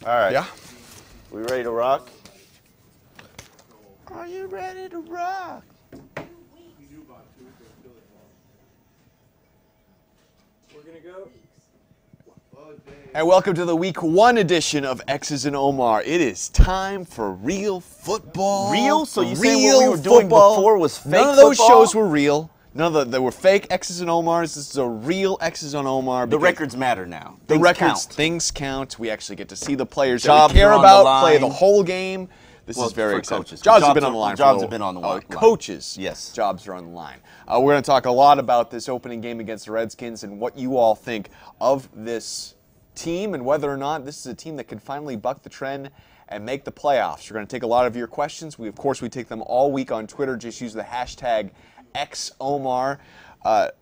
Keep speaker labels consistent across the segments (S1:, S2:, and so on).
S1: All right.
S2: Yeah.
S1: We ready to rock? Are you ready to rock?
S3: We're going to go.
S2: And welcome to the Week 1 edition of X's and Omar. It is time for real football.
S1: Real? So you
S2: real
S1: saying what we were doing
S2: football.
S1: before was fake
S2: None of those
S1: football?
S2: shows were real. None of they were fake X's and Omars. This is a real X's and Omar.
S1: The records matter now.
S2: The
S1: Things
S2: records,
S1: count.
S2: things count. We actually get to see the players
S1: Jobs
S2: that we care
S1: are on the
S2: about play the
S1: line.
S2: whole game. This
S1: Well,
S2: is very
S1: for
S2: exciting.
S1: coaches.
S2: Jobs have
S1: Jobs
S2: been
S1: are-
S2: on the line.
S1: jobs
S2: for
S1: have been on the line.
S2: Coaches,
S1: Yes.
S2: jobs are on the line. We're going to talk a lot about this opening game against the Redskins and what you all think of this team and whether or not this is a team that can finally buck the trend and make the playoffs. We're going to take a lot of your questions. We take them all week on Twitter. Just use the hashtag XOmar. Are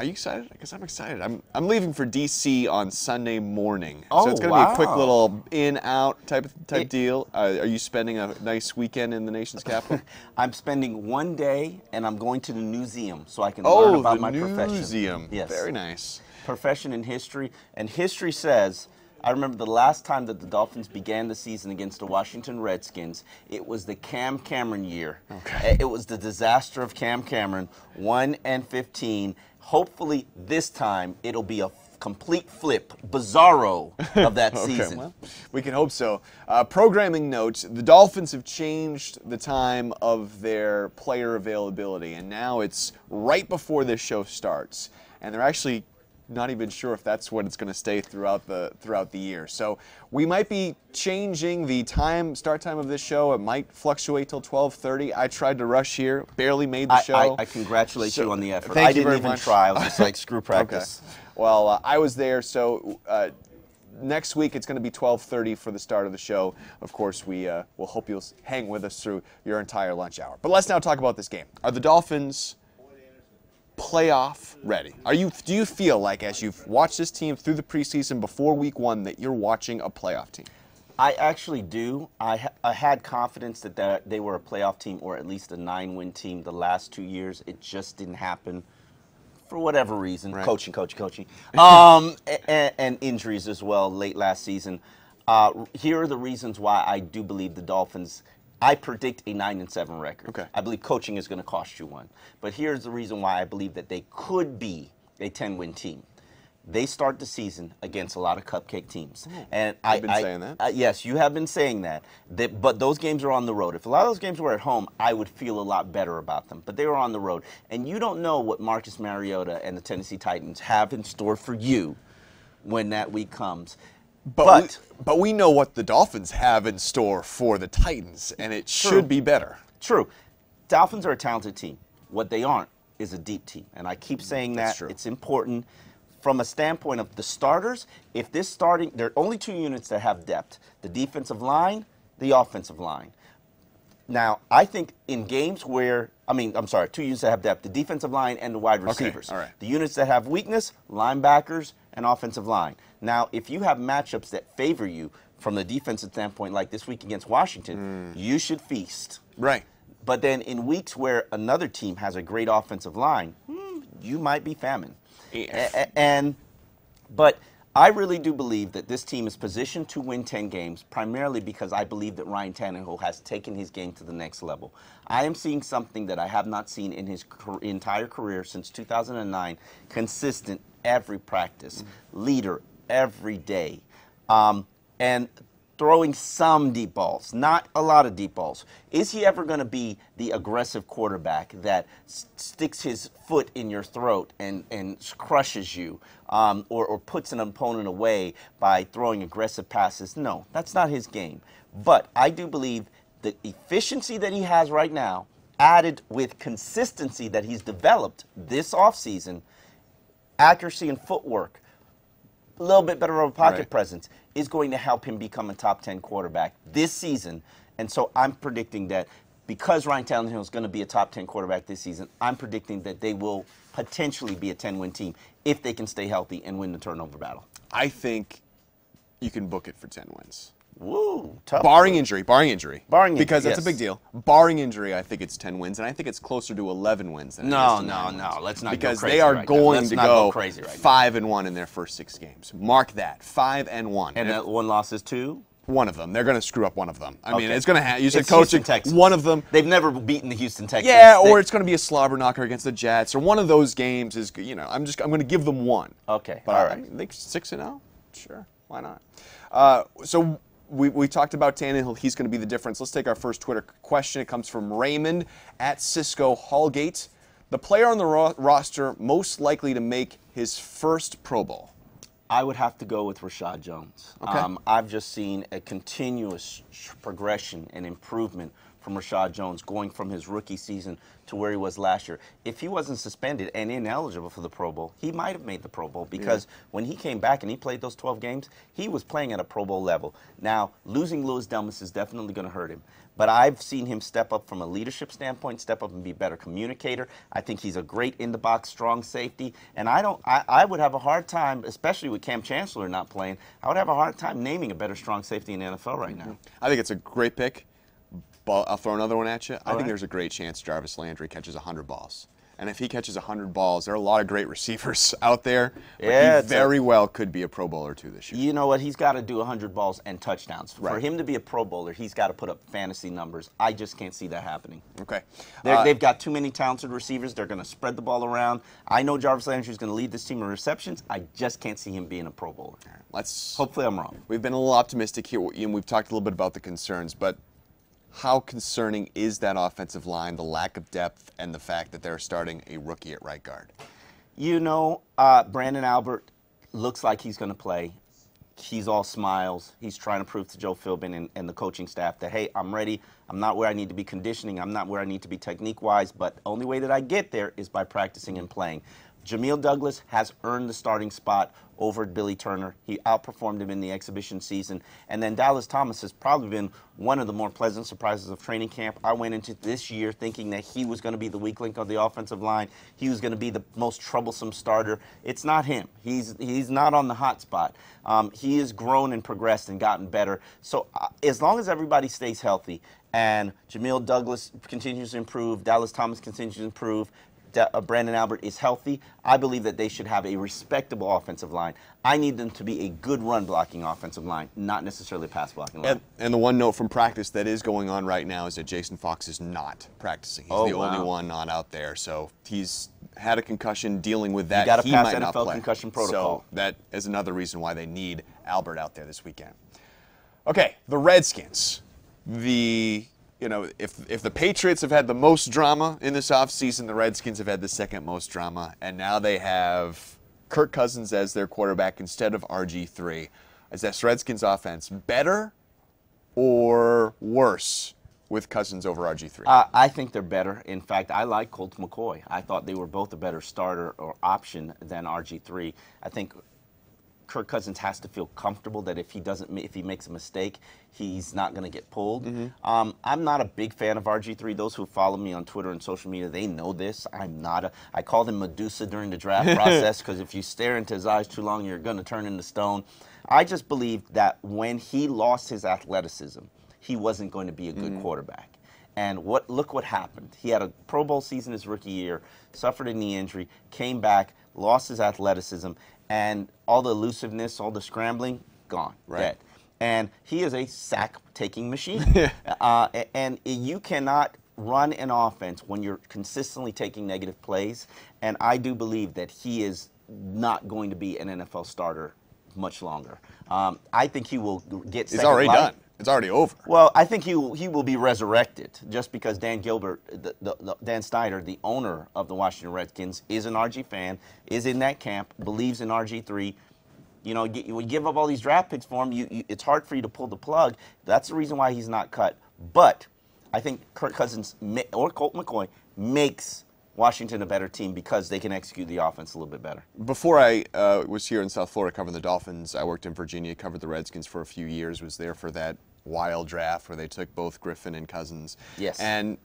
S2: you excited? Because I'm excited. I'm leaving for DC on Sunday morning.
S1: Oh,
S2: so it's going to be a quick
S1: wow.
S2: little in-out type deal. Are you spending a nice weekend in the nation's capital?
S1: I'm spending one day, and I'm going to the museum so I can learn about my profession.
S2: Museum.
S1: Yes.
S2: Very nice.
S1: Profession in history. And history says, I remember the last time that the Dolphins began the season against the Washington Redskins, it was the Cam Cameron year.
S2: Okay.
S1: It was the disaster of Cam Cameron, 1-15. Hopefully this time it'll be a complete flip, bizarro of that season.
S2: Well, we can hope so. Programming note, the Dolphins have changed the time of their player availability, and now it's right before this show starts. And they're actually not even sure if that's what it's going to stay throughout the year. So we might be changing the start time of this show. It might fluctuate till 12:30. I tried to rush here, barely made the show.
S1: I congratulate you on the effort.
S2: Thank
S1: I
S2: you
S1: didn't
S2: very
S1: even
S2: much.
S1: try. I was just like, screw practice.
S2: Okay. Well, I was there, so next week it's going to be 12:30 for the start of the show. Of course, we'll hope you'll hang with us through your entire lunch hour. But let's now talk about this game. Are the Dolphins playoff ready? Do you feel like, as you've watched this team through the preseason before week 1, that you're watching a playoff team?
S1: I actually do. I had confidence that they were a playoff team or at least a 9-win team the last 2 years. It just didn't happen for whatever reason.
S2: Right.
S1: Coaching. And injuries as well late last season. Here are the reasons why I do believe the Dolphins. I predict a 9-7 record.
S2: Okay.
S1: I believe coaching is going to cost you one. But here's the reason why I believe that they could be a 10-win team. They start the season against a lot of cupcake teams. And
S2: I've been saying that.
S1: Yes, you have been saying that. But those games are on the road. If a lot of those games were at home, I would feel a lot better about them. But they were on the road. And you don't know what Marcus Mariota and the Tennessee Titans have in store for you when that week comes.
S2: But we know what the Dolphins have in store for the Titans, and it should be better.
S1: True. Dolphins are a talented team. What they aren't is a deep team. And I keep saying
S2: That's
S1: that.
S2: true.
S1: It's important. From a standpoint of the starters, there are only 2 units that have depth. The defensive line, the offensive line. Now, I think in games 2 units that have depth, the defensive line and the wide receivers.
S2: all right.
S1: The units that have weakness, linebackers and offensive line. Now, if you have matchups that favor you from the defensive standpoint, like this week against Washington, you should feast.
S2: Right.
S1: But then in weeks where another team has a great offensive line, you might be famine. But I really do believe that this team is positioned to win 10 games, primarily because I believe that Ryan Tannehill has taken his game to the next level. I am seeing something that I have not seen in his entire career since 2009, consistent every practice, leader every day, and throwing some deep balls, not a lot of deep balls. Is he ever going to be the aggressive quarterback that sticks his foot in your throat and crushes you or puts an opponent away by throwing aggressive passes? No, that's not his game. But I do believe the efficiency that he has right now, added with consistency that he's developed this offseason, accuracy and footwork, a little bit better of a pocket presence, is going to help him become a top 10 quarterback this season. And so I'm predicting that because Ryan Tannehill is going to be a top 10 quarterback this season, I'm predicting that they will potentially be a 10-win team if they can stay healthy and win the turnover battle.
S2: I think you can book it for 10 wins.
S1: Woo, tough.
S2: Barring injury.
S1: Barring injury,
S2: Because that's a
S1: yes.
S2: big deal. Barring injury, I think it's 10 wins, and I think it's closer to 11 wins than it is to 9 wins.
S1: Let's not
S2: because
S1: go crazy
S2: they are
S1: right now.
S2: going
S1: Let's
S2: to
S1: not
S2: go
S1: crazy right now.
S2: 5-1 in their first 6 games. Mark that, 5-1.
S1: And that one loss is to?
S2: One of them. They're going to screw up one of them. I mean,
S1: Okay.
S2: it's going to you said
S1: It's
S2: coaching.
S1: Houston Texans.
S2: One of them.
S1: They've never beaten the Houston Texans.
S2: Yeah, or it's going to be a slobber knocker against the Jets, or one of those games is, I'm going to give them one.
S1: Okay,
S2: But
S1: all
S2: I
S1: right.
S2: mean, they 6-0. Sure, why not? So we talked about Tannehill. He's going to be the difference. Let's take our first Twitter question. It comes from Raymond at Cisco Hallgate. The player on the roster most likely to make his first Pro Bowl.
S1: I would have to go with Rashad Jones.
S2: Okay.
S1: I've just seen a continuous progression and improvement from Rashad Jones going from his rookie season to where he was last year. If he wasn't suspended and ineligible for the Pro Bowl, he might have made the Pro Bowl because when he came back and he played those 12 games, he was playing at a Pro Bowl level. Now, losing Louis Delmas is definitely going to hurt him. But I've seen him step up from a leadership standpoint, step up and be a better communicator. I think he's a great in-the-box, strong safety. And I would have a hard time, especially with Cam Chancellor not playing, I would have a hard time naming a better strong safety in the NFL right now.
S2: I think it's a great pick. But I'll throw another one at you. I think
S1: right.
S2: there's a great chance Jarvis Landry catches 100 balls. And if he catches 100 balls, there are a lot of great receivers out there. But
S1: Yeah,
S2: he very well could be a Pro Bowler too this year.
S1: You know what? He's got to do 100 balls and touchdowns. For
S2: Right.
S1: him to be a Pro Bowler, he's got to put up fantasy numbers. I just can't see that happening.
S2: Okay.
S1: They've got too many talented receivers. They're going to spread the ball around. I know Jarvis Landry is going to lead this team in receptions. I just can't see him being a Pro Bowler. Hopefully I'm wrong.
S2: We've been a little optimistic here, and we've talked a little bit about the concerns, but how concerning is that offensive line, the lack of depth, and the fact that they're starting a rookie at right guard?
S1: You know, Brandon Albert looks like he's going to play. He's all smiles. He's trying to prove to Joe Philbin and the coaching staff that, hey, I'm ready. I'm not where I need to be conditioning. I'm not where I need to be technique-wise, but the only way that I get there is by practicing and playing. Jameel Douglas has earned the starting spot over Billy Turner. He outperformed him in the exhibition season. And then Dallas Thomas has probably been one of the more pleasant surprises of training camp. I went into this year thinking that he was going to be the weak link of the offensive line. He was going to be the most troublesome starter. It's not him. He's not on the hot spot. He has grown and progressed and gotten better. So as long as everybody stays healthy and Jameel Douglas continues to improve, Dallas Thomas continues to improve, Brandon Albert is healthy, I believe that they should have a respectable offensive line. I need them to be a good run-blocking offensive line, not necessarily a pass-blocking line.
S2: And the one note from practice that is going on right now is that Jason Fox is not practicing. He's the only one not out there. So he's had a concussion, dealing with that.
S1: You got to
S2: he
S1: pass
S2: might not
S1: NFL
S2: play.
S1: concussion protocol.
S2: So that is another reason why they need Albert out there this weekend. Okay, the Redskins. If the Patriots have had the most drama in this offseason, the Redskins have had the second most drama, and now they have Kirk Cousins as their quarterback instead of RG3. Is this Redskins offense better or worse with Cousins over RG3?
S1: I think they're better. In fact, I like Colt McCoy. I thought they were both a better starter or option than RG3. I think Kirk Cousins has to feel comfortable that if he makes a mistake, he's not going to get pulled. I'm not a big fan of RG3. Those who follow me on Twitter and social media, they know this. I called him Medusa during the draft process because if you stare into his eyes too long, you're going to turn into stone. I just believe that when he lost his athleticism, he wasn't going to be a good quarterback. And look what happened. He had a Pro Bowl season his rookie year, suffered a knee injury, came back, lost his athleticism, and all the elusiveness, all the scrambling, gone, dead. And he is a sack-taking machine. And you cannot run an offense when you're consistently taking negative plays. And I do believe that he is not going to be an NFL starter much longer. I think he will get second
S2: It's already
S1: life.
S2: done. It's already over.
S1: Well, I think he will be resurrected just because Dan Snyder, the owner of the Washington Redskins, is an RG fan, is in that camp, believes in RG3. You know, you give up all these draft picks for him, it's hard for you to pull the plug. That's the reason why he's not cut. But I think Kirk Cousins or Colt McCoy makes Washington a better team because they can execute the offense a little bit better.
S2: Before I was here in South Florida covering the Dolphins, I worked in Virginia, covered the Redskins for a few years, was there for that wild draft where they took both Griffin and Cousins.
S1: Yes.
S2: And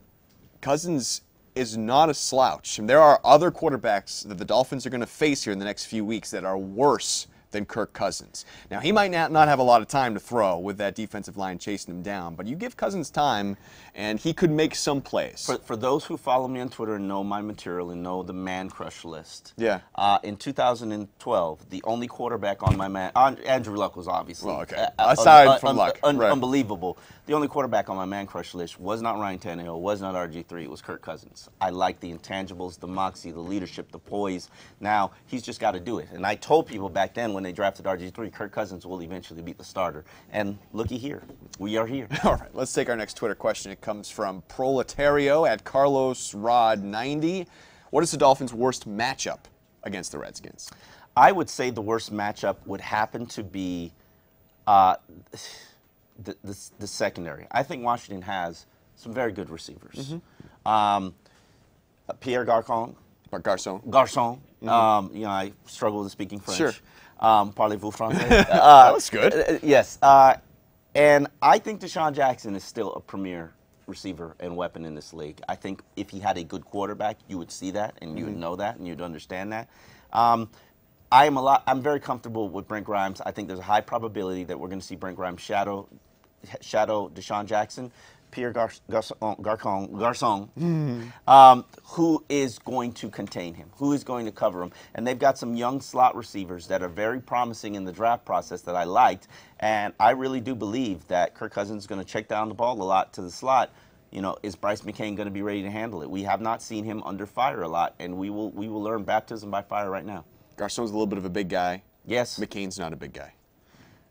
S2: Cousins is not a slouch. And there are other quarterbacks that the Dolphins are going to face here in the next few weeks that are worse than Kirk Cousins. Now, he might not have a lot of time to throw with that defensive line chasing him down, but you give Cousins time, and he could make some plays.
S1: For those who follow me on Twitter and know my material and know the man crush list,
S2: Yeah.
S1: In 2012, the only quarterback on my man, Andrew Luck was obviously
S2: Aside from Luck, right.
S1: unbelievable. The only quarterback on my man crush list was not Ryan Tannehill, was not RG3, it was Kirk Cousins. I like the intangibles, the moxie, the leadership, the poise. Now, he's just got to do it. And I told people back then when they drafted RG3, Kirk Cousins will eventually be the starter. And looky here, we are here.
S2: All right, let's take our next Twitter question. It comes from Proletario at Carlos Rod 90. What is the Dolphins' worst matchup against the Redskins?
S1: I would say the worst matchup would happen to be the secondary. I think Washington has some very good receivers. Pierre Garcon.
S2: Garcon.
S1: I struggle with speaking French.
S2: Sure.
S1: Parlez-vous français?
S2: That was good.
S1: Yes. And I think Deshaun Jackson is still a premier receiver and weapon in this league. I think if he had a good quarterback, you would see that and you would know that and you'd understand that. I'm very comfortable with Brent Grimes. I think there's a high probability that we're going to see Brent Grimes shadow Deshaun Jackson. Pierre Garcon, who is going to contain him, who is going to cover him. And they've got some young slot receivers that are very promising in the draft process that I liked. And I really do believe that Kirk Cousins is going to check down the ball a lot to the slot. You know, is Bryce McCain going to be ready to handle it? We have not seen him under fire a lot, and we will learn baptism by fire right now.
S2: Garcon's a little bit of a big guy.
S1: Yes.
S2: McCain's not a big guy.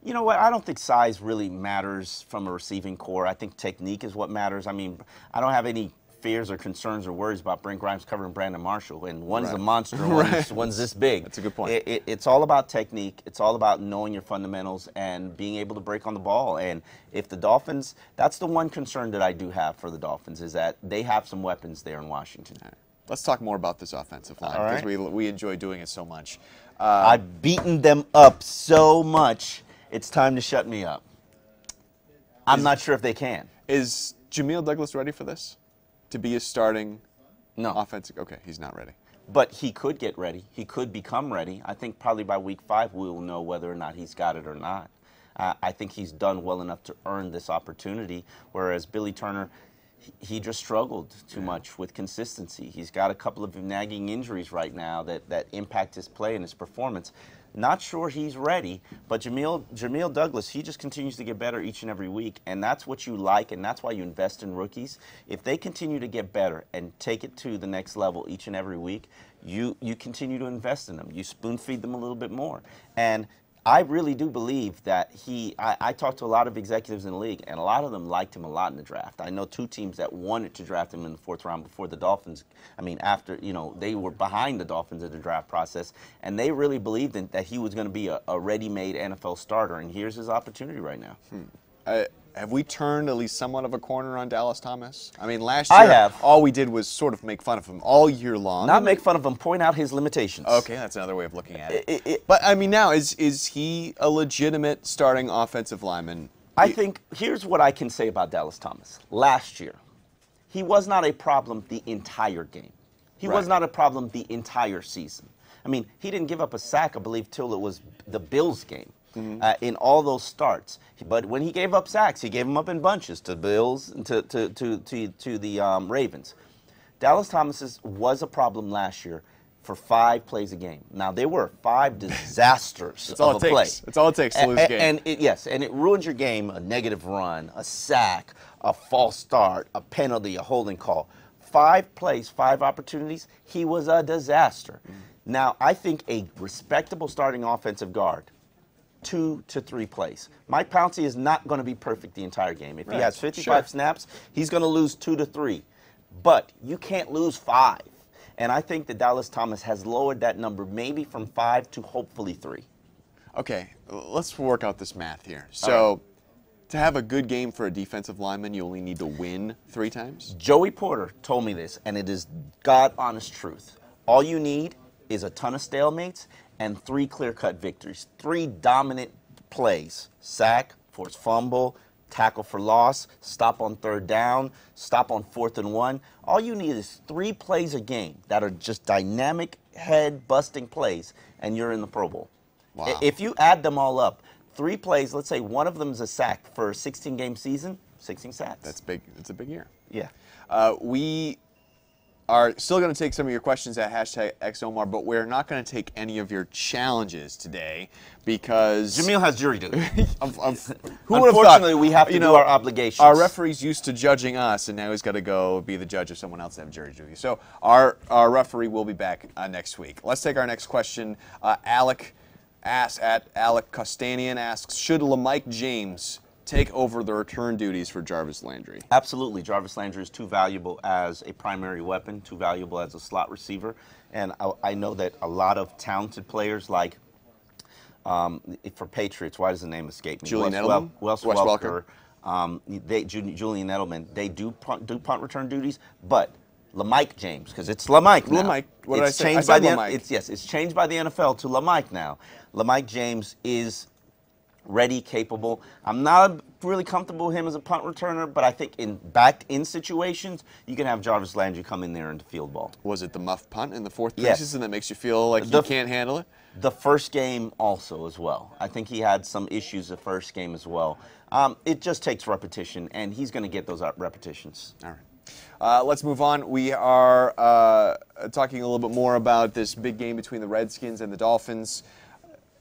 S1: You know what? I don't think size really matters from a receiving core. I think technique is what matters. I mean, I don't have any fears or concerns or worries about Brent Grimes covering Brandon Marshall. And one's a monster, one's this big.
S2: That's a good point.
S1: It's all about technique. It's all about knowing your fundamentals and being able to break on the ball. And if the Dolphins, that's the one concern that I do have for the Dolphins, is that they have some weapons there in Washington.
S2: Right. Let's talk more about this offensive line because we enjoy doing it so much.
S1: I've beaten them up so much. It's time to shut me up. I'm not sure if they can.
S2: Is Jamil Douglas ready for this? To be a starting offensive? Okay, he's not ready.
S1: But he could get ready. He could become ready. I think probably by week 5 we will know whether or not he's got it or not. I think he's done well enough to earn this opportunity, whereas Billy Turner, he just struggled too much with consistency. He's got a couple of nagging injuries right now that impact his play and his performance. Not sure he's ready, but Jamil Douglas, he just continues to get better each and every week, and that's what you like, and that's why you invest in rookies. If they continue to get better and take it to the next level each and every week, you continue to invest in them. You spoon feed them a little bit more. And I really do believe that I talked to a lot of executives in the league, and a lot of them liked him a lot in the draft. I know 2 teams that wanted to draft him in the 4th round before the Dolphins. I mean, after, they were behind the Dolphins in the draft process, and they really believed that he was going to be a ready-made NFL starter, and here's his opportunity right now.
S2: Have we turned at least somewhat of a corner on Dallas Thomas? I mean, last year, all we did was sort of make fun of him all year long.
S1: Not make fun of him, point out his limitations.
S2: Okay, that's another way of looking at it. But, I mean, now, is he a legitimate starting offensive lineman?
S1: I think, here's what I can say about Dallas Thomas. Last year, he was not a problem the entire game. He was not a problem the entire season. I mean, he didn't give up a sack, I believe, till it was the Bills game. In all those starts, but when he gave up sacks, he gave them up in bunches to Bills and to the Ravens. Dallas Thomas was a problem last year for 5 plays a game. Now there were 5 disasters of a play.
S2: It's all it takes to lose a game.
S1: And it ruins your game: a negative run, a sack, a false start, a penalty, a holding call. 5 plays, 5 opportunities. He was a disaster. Now I think a respectable starting offensive guard, 2 to 3 plays. Mike Pouncey is not going to be perfect the entire game. If he has 55 snaps, he's going to lose 2 to 3. But you can't lose 5. And I think that Dallas Thomas has lowered that number maybe from 5 to hopefully 3.
S2: Okay, let's work out this math here. So to have a good game for a defensive lineman, you only need to win 3 times?
S1: Joey Porter told me this, and it is God-honest truth. All you need is a ton of stalemates and 3 clear-cut victories, 3 dominant plays: sack, forced fumble, tackle for loss, stop on 3rd down, stop on 4th and 1. All you need is 3 plays a game that are just dynamic, head-busting plays, and you're in the Pro Bowl.
S2: Wow.
S1: If you add them all up, 3 plays, let's say one of them is a sack for a 16-game season, 16 sacks.
S2: That's big. It's a big year.
S1: Yeah.
S2: We are still going to take some of your questions at #XOMar, but we're not going to take any of your challenges today because
S1: Jamil has jury duty.
S2: who would have
S1: Unfortunately,
S2: thought?
S1: we have to do our obligations.
S2: Our referee's used to judging us, and now he's got to go be the judge of someone else that have jury duty. So our referee will be back next week. Let's take our next question. Alec Costanian asks, should LaMike James take over the return duties for Jarvis Landry?
S1: Absolutely. Jarvis Landry is too valuable as a primary weapon, too valuable as a slot receiver. And I know that a lot of talented players like, for Patriots, why does the name escape me?
S2: Julian Edelman?
S1: Wes Welker. Julian Edelman, they do punt return duties, but LaMike James, because it's LaMike now.
S2: LaMike. What did I say?
S1: Changed
S2: I said
S1: by
S2: LaMike.
S1: it's changed by the NFL to LaMike now. LaMike James is ready, capable. I'm not really comfortable with him as a punt returner, but I think backed in situations, you can have Jarvis Landry come in there and field ball.
S2: Was it the muff punt in the fourth
S1: Yes.
S2: preseason that makes you feel like you can't handle it?
S1: The first game also as well. I think he had some issues the first game as well. It just takes repetition, and he's going to get those repetitions.
S2: All right. Let's move on. We are talking a little bit more about this big game between the Redskins and the Dolphins.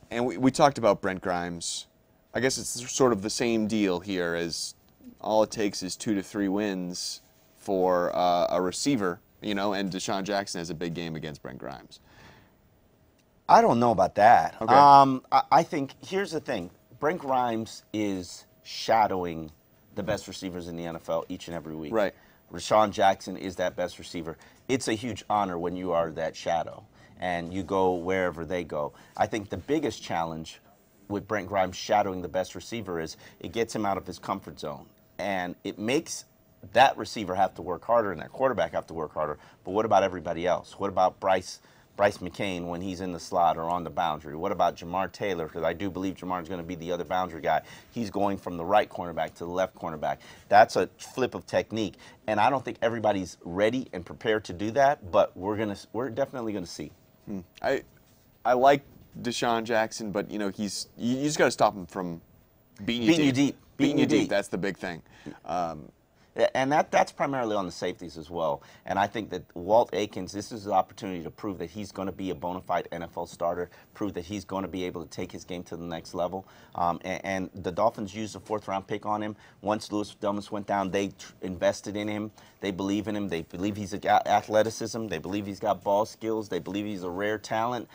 S2: And we talked about Brent Grimes. I guess it's sort of the same deal here, as all it takes is 2 to 3 wins for a receiver, and Deshaun Jackson has a big game against Brent Grimes.
S1: I don't know about that.
S2: Okay.
S1: I think, here's the thing. Brent Grimes is shadowing the best receivers in the NFL each and every week.
S2: Right.
S1: Deshaun Jackson is that best receiver. It's a huge honor when you are that shadow and you go wherever they go. I think the biggest challenge with Brent Grimes shadowing the best receiver is it gets him out of his comfort zone. And it makes that receiver have to work harder and that quarterback have to work harder. But what about everybody else? What about Bryce McCain when he's in the slot or on the boundary? What about Jamar Taylor? Because I do believe Jamar's going to be the other boundary guy. He's going from the right cornerback to the left cornerback. That's a flip of technique. And I don't think everybody's ready and prepared to do that, but we're definitely going to see.
S2: I like Deshaun Jackson, but you just got to stop him from beating you deep. Beating you deep. That's the big thing.
S1: And that's primarily on the safeties as well. And I think that Walt Aikens, this is an opportunity to prove that he's going to be a bona fide NFL starter, prove that he's going to be able to take his game to the next level. And the Dolphins used a 4th-round pick on him. Once Louis Delmas went down, they invested in him. They believe in him. They believe he's got athleticism. They believe he's got ball skills. They believe he's a rare talent.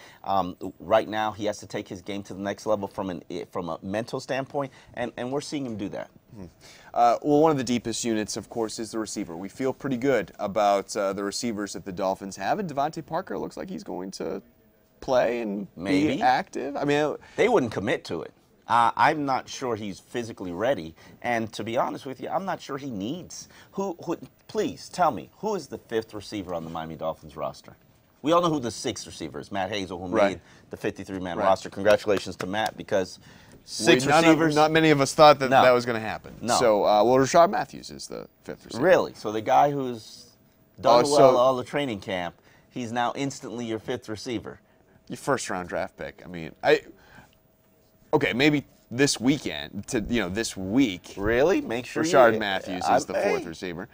S1: Right now, he has to take his game to the next level from a mental standpoint, and we're seeing him do that.
S2: Well, one of the deepest units, of course, is the receiver. We feel pretty good about the receivers that the Dolphins have, and Devontae Parker looks like he's going to play and be active. I mean,
S1: they wouldn't commit to it. I'm not sure he's physically ready, and to be honest with you, I'm not sure he needs. Please tell me, who is the 5th receiver on the Miami Dolphins roster? We all know who the 6th receiver is, Matt Hazel, who made the 53-man roster. Congratulations to Matt, because 6 receivers.
S2: Not many of us thought that that was going to happen.
S1: No.
S2: So, Rashard Matthews is the 5th receiver.
S1: Really? So the guy who's done well all the training camp, he's now instantly your 5th receiver.
S2: Your 1st-round draft pick. I mean, okay, maybe this weekend this week.
S1: Really? Make sure
S2: Rashard Matthews is the 4th receiver.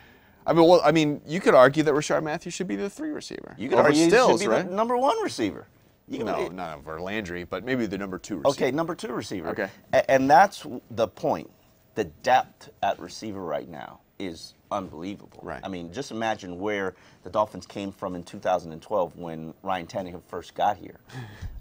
S2: I mean, you could argue that Rashard Matthews should be the 3 receiver.
S1: You could argue he should be
S2: right?
S1: the number 1 receiver.
S2: No, not over Landry, but maybe the number 2 receiver.
S1: Okay, number 2 receiver.
S2: Okay.
S1: And that's the point. The depth at receiver right now is unbelievable.
S2: Right.
S1: I mean, just imagine where the Dolphins came from in 2012 when Ryan Tannehill first got here.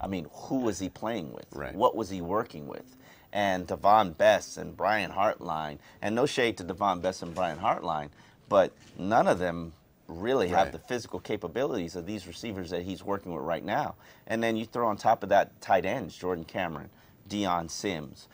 S1: I mean, who was he playing with?
S2: Right.
S1: What was he working with? And Devon Best and Brian Hartline, and no shade to Devon Best and Brian Hartline, but none of them really have the physical capabilities of these receivers that he's working with right now. And then you throw on top of that tight ends, Jordan Cameron, Deion Sims.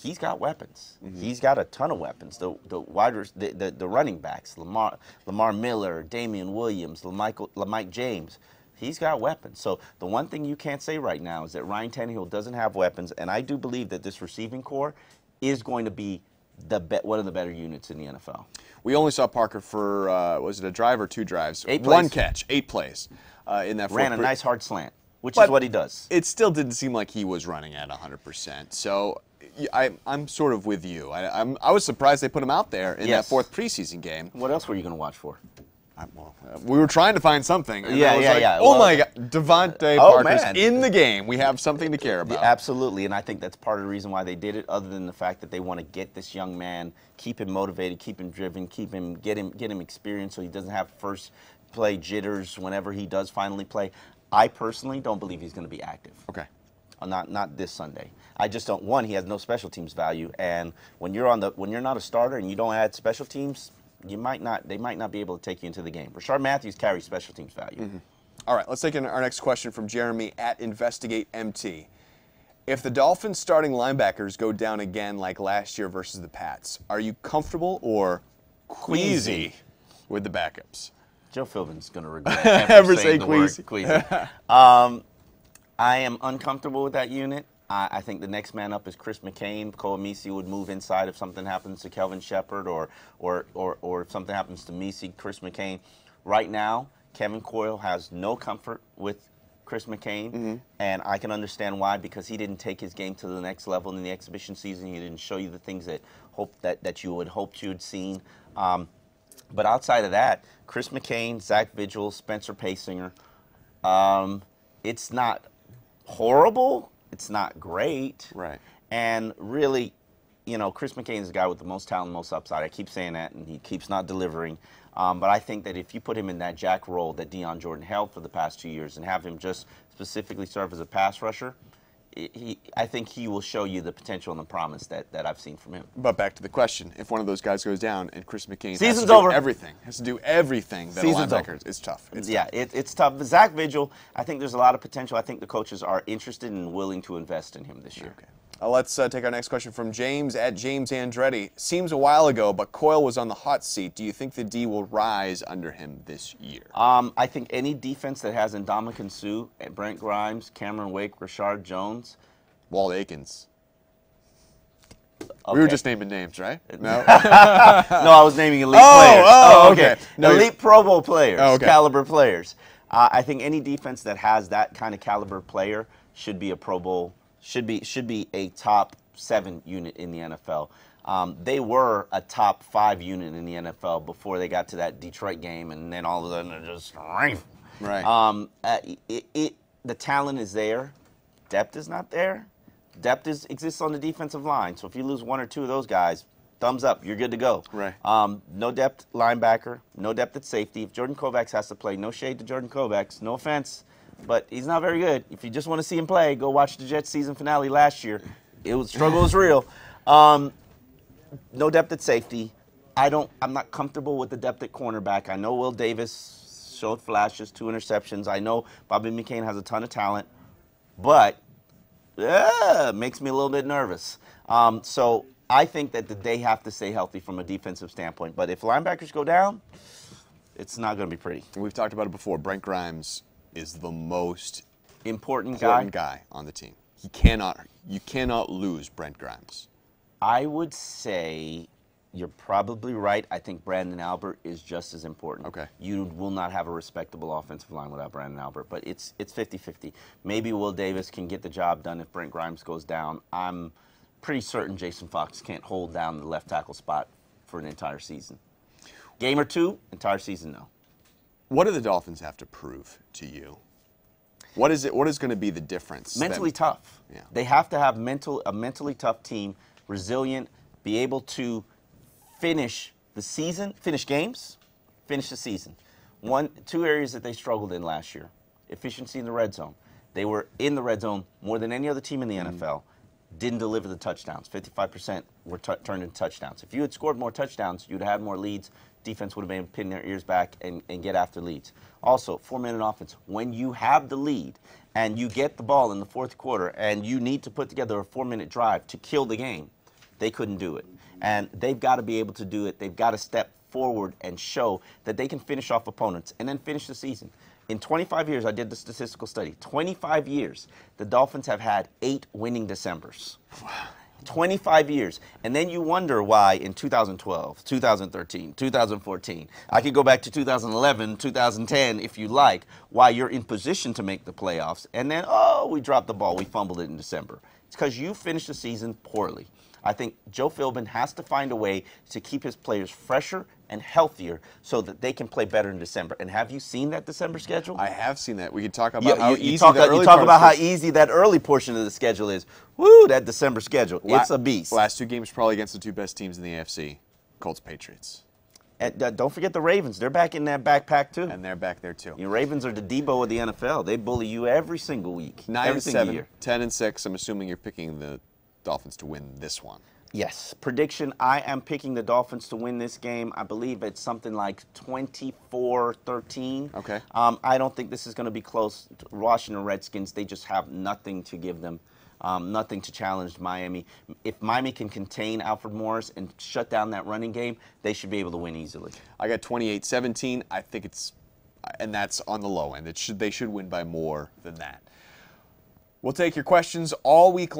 S1: He's got weapons. He's got a ton of weapons. The running backs, Lamar Miller, Damian Williams, LaMike James. He's got weapons. So the one thing you can't say right now is that Ryan Tannehill doesn't have weapons, and I do believe that this receiving core is going to be one of the better units in the NFL.
S2: We only saw Parker for, was it a drive or 2 drives?
S1: 8 plays.
S2: 1 catch, 8 plays in that.
S1: Ran a nice hard slant. which is what he does.
S2: It still didn't seem like he was running at 100%. So I'm sort of with you. I was surprised they put him out there in that fourth preseason game.
S1: What else were you going to watch for?
S2: We were trying to find something. And
S1: Yeah.
S2: Oh, my God. Devontae Parker's in the game. We have something to care about.
S1: Yeah, absolutely. And I think that's part of the reason why they did it, other than the fact that they want to get this young man, keep him motivated, keep him driven, get him experience so he doesn't have first play jitters whenever he does finally play. I personally don't believe he's going to be active.
S2: Okay.
S1: Not this Sunday. I just don't. One, he has no special teams value, and when you're not a starter and you don't add special teams, they might not be able to take you into the game. Rashard Matthews carries special teams value.
S2: Mm-hmm. All right, let's take our next question from Jeremy at InvestigateMT. If the Dolphins starting linebackers go down again like last year versus the Pats, are you comfortable or queasy with the backups?
S1: Joe Philbin's going to regret
S2: ever saying queasy.
S1: I am uncomfortable with that unit. I think the next man up is Chris McCain. Cole Messi would move inside if something happens to Kelvin Shepard or if something happens to Messi, Chris McCain. Right now, Kevin Coyle has no comfort with Chris McCain, and I can understand why, because he didn't take his game to the next level in the exhibition season. He didn't show you the things that you would hoped you had seen. But outside of that, Chris McCain, Zach Vigil, Spencer Paysinger, it's not horrible. It's not great.
S2: Right.
S1: And really, Chris McCain is the guy with the most talent, most upside. I keep saying that, and he keeps not delivering. But I think that if you put him in that jack role that Deion Jordan held for the past 2 years and have him just specifically serve as a pass rusher, I think he will show you the potential and the promise that I've seen from him.
S2: But back to the question, if one of those guys goes down and Chris McCain
S1: has
S2: to do everything that
S1: Season's
S2: a linebacker, it's tough.
S1: It's tough. But Zach Vigil, I think there's a lot of potential. I think the coaches are interested and willing to invest in him this year.
S2: Okay. Let's take our next question from James at James Andretti. Seems a while ago, but Coyle was on the hot seat. Do you think the D will rise under him this year?
S1: I think any defense that has Ndamukong Suh, Brent Grimes, Cameron Wake, Rashard Jones,
S2: Walt Aikens.
S1: Okay.
S2: We were just naming names, right? No?
S1: No, I was naming elite players.
S2: Okay.
S1: No, elite Pro Bowl players,
S2: caliber
S1: players. I think any defense that has that kind of caliber player should be a Pro Bowl, should be a top 7 unit in the NFL. They were a top 5 unit in the NFL before they got to that Detroit game, and then all of a sudden they're just
S2: right.
S1: The talent is there. Depth is not there. Depth exists on the defensive line. So if you lose 1 or 2 of those guys, thumbs up, you're good to go.
S2: Right.
S1: No depth linebacker, no depth at safety. If Jordan Kovacs has to play, no shade to Jordan Kovacs, no offense, but he's not very good. If you just want to see him play, go watch the Jets season finale last year. Struggle was real. No depth at safety. I'm not comfortable with the depth at cornerback. I know Will Davis showed flashes, 2 interceptions. I know Bobby McCain has a ton of talent, but makes me a little bit nervous. So I think that they have to stay healthy from a defensive standpoint. But if linebackers go down, it's not going to be pretty.
S2: We've talked about it before. Brent Grimes is the most
S1: important
S2: guy on the team. You cannot lose Brent Grimes.
S1: I would say you're probably right. I think Brandon Albert is just as important.
S2: Okay.
S1: You will not have a respectable offensive line without Brandon Albert, but it's 50-50. Maybe Will Davis can get the job done if Brent Grimes goes down. I'm pretty certain Jason Fox can't hold down the left tackle spot for an entire season. Game or 2, entire season, no.
S2: What do the Dolphins have to prove to you? What is going to be the difference?
S1: Mentally tough.
S2: Yeah.
S1: They have to have a mentally tough team, resilient, be able to finish the season, finish games, finish the season. 2 areas that they struggled in last year. Efficiency in the red zone. They were in the red zone more than any other team in the NFL. Didn't deliver the touchdowns. 55% were turned into touchdowns. If you had scored more touchdowns, you'd have had more leads. Defense would have been pinning their ears back and get after leads. Also, 4-minute offense. When you have the lead and you get the ball in the fourth quarter and you need to put together a 4-minute drive to kill the game, they couldn't do it. And they've got to be able to do it. They've got to step forward and show that they can finish off opponents and then finish the season. In 25 years, I did the statistical study. 25 years, the Dolphins have had 8 winning Decembers. 25 years. And then you wonder why in 2012, 2013, 2014, I could go back to 2011, 2010 if you like, why you're in position to make the playoffs. And then, oh, we dropped the ball. We fumbled it in December. It's because you finished the season poorly. I think Joe Philbin has to find a way to keep his players fresher and healthier so that they can play better in December. And have you seen that December schedule?
S2: I have seen that. We could talk about how easy
S1: you talk about how
S2: is.
S1: easy that early portion of the schedule is. Woo, that December schedule. It's a beast.
S2: Last 2 games probably against the 2 best teams in the AFC, Colts, Patriots.
S1: And, don't forget the Ravens. They're back in that backpack, too.
S2: And they're back there, too.
S1: The Ravens are the Debo of the NFL. They bully you every single week.
S2: 9-7, 10-6. I'm assuming you're picking the Dolphins to win this one.
S1: Yes. Prediction, I am picking the Dolphins to win this game. I believe it's something like 24-13.
S2: Okay.
S1: I don't think this is going to be close. Washington Redskins, they just have nothing to give them, nothing to challenge Miami. If Miami can contain Alfred Morris and shut down that running game, they should be able to win easily.
S2: I got 28-17. I think it's, and that's on the low end. They should win by more than that. We'll take your questions all week long.